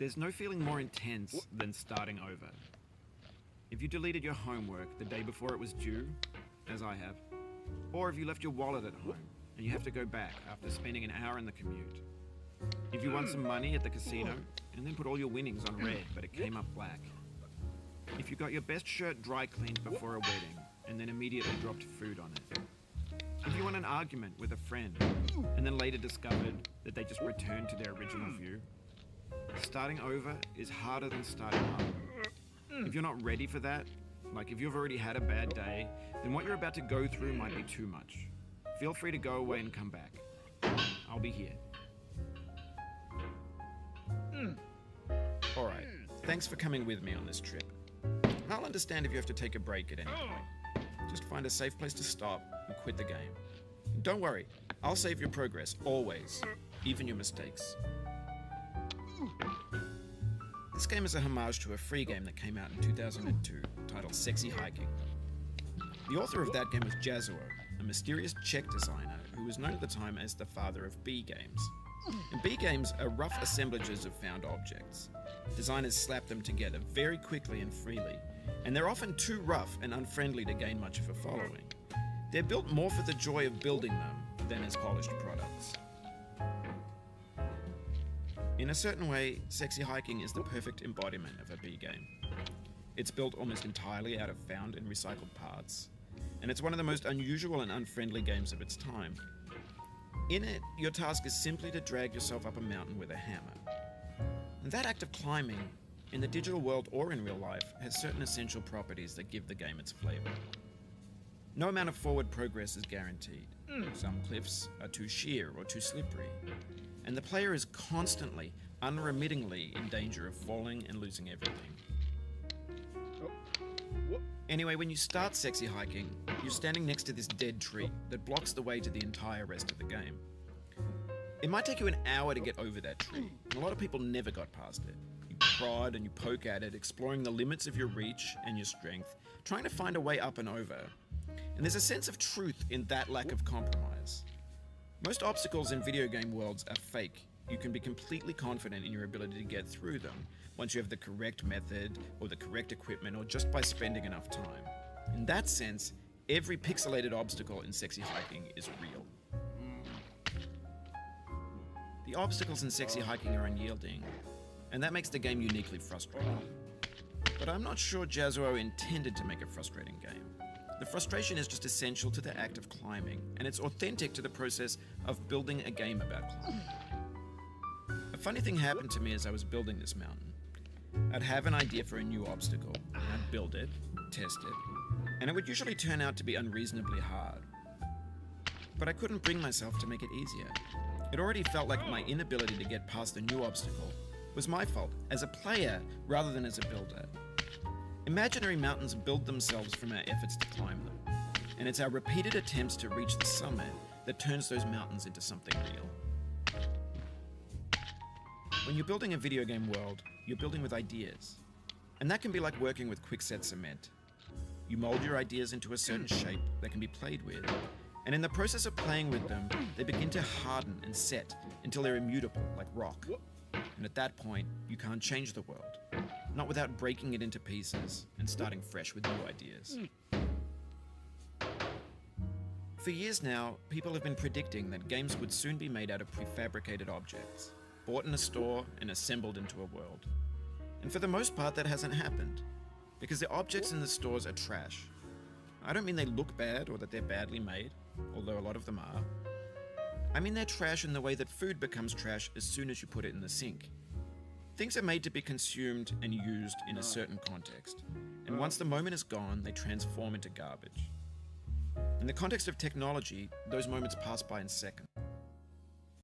There's no feeling more intense than starting over. If you deleted your homework the day before it was due, as I have, or if you left your wallet at home and you have to go back after spending an hour in the commute. If you won some money at the casino and then put all your winnings on red but it came up black. If you got your best shirt dry cleaned before a wedding and then immediately dropped food on it. If you won an argument with a friend and then later discovered that they just returned to their original view. Starting over is harder than starting up. If you're not ready for that, like if you've already had a bad day, then what you're about to go through might be too much. Feel free to go away and come back. I'll be here. Alright, thanks for coming with me on this trip. I'll understand if you have to take a break at any point. Just find a safe place to stop and quit the game. Don't worry, I'll save your progress, always, even your mistakes. This game is a homage to a free game that came out in 2002, titled Sexy Hiking. The author of that game was Jazuo, a mysterious Czech designer who was known at the time as the father of B games. And B games are rough assemblages of found objects. Designers slap them together very quickly and freely, and they're often too rough and unfriendly to gain much of a following. They're built more for the joy of building them than as polished products. In a certain way, Sexy Hiking is the perfect embodiment of a B game. It's built almost entirely out of found and recycled parts, and it's one of the most unusual and unfriendly games of its time. In it, your task is simply to drag yourself up a mountain with a hammer. And that act of climbing, in the digital world or in real life, has certain essential properties that give the game its flavor. No amount of forward progress is guaranteed. Some cliffs are too sheer or too slippery, and the player is constantly, unremittingly in danger of falling and losing everything. Anyway, when you start Sexy Hiking, you're standing next to this dead tree that blocks the way to the entire rest of the game. It might take you an hour to get over that tree, and a lot of people never got past it. You prod and you poke at it, exploring the limits of your reach and your strength, trying to find a way up and over. And there's a sense of truth in that lack of compromise. Most obstacles in video game worlds are fake. You can be completely confident in your ability to get through them once you have the correct method or the correct equipment or just by spending enough time. In that sense, every pixelated obstacle in Sexy Hiking is real. The obstacles in Sexy Hiking are unyielding, and that makes the game uniquely frustrating. But I'm not sure Jazuo intended to make a frustrating game. The frustration is just essential to the act of climbing, and it's authentic to the process of building a game about climbing. A funny thing happened to me as I was building this mountain. I'd have an idea for a new obstacle, and I'd build it, test it, and it would usually turn out to be unreasonably hard. But I couldn't bring myself to make it easier. It already felt like my inability to get past a new obstacle was my fault as a player rather than as a builder. Imaginary mountains build themselves from our efforts to climb them, and it's our repeated attempts to reach the summit that turns those mountains into something real. When you're building a video game world, you're building with ideas, and that can be like working with quickset cement. You mold your ideas into a certain shape that can be played with, and in the process of playing with them, they begin to harden and set until they're immutable, like rock. And at that point, you can't change the world. Not without breaking it into pieces and starting fresh with new ideas. For years now, people have been predicting that games would soon be made out of prefabricated objects, bought in a store and assembled into a world. And for the most part, that hasn't happened, because the objects in the stores are trash. I don't mean they look bad or that they're badly made, although a lot of them are. I mean they're trash in the way that food becomes trash as soon as you put it in the sink. Things are made to be consumed and used in a certain context, and once the moment is gone, they transform into garbage. In the context of technology, those moments pass by in seconds.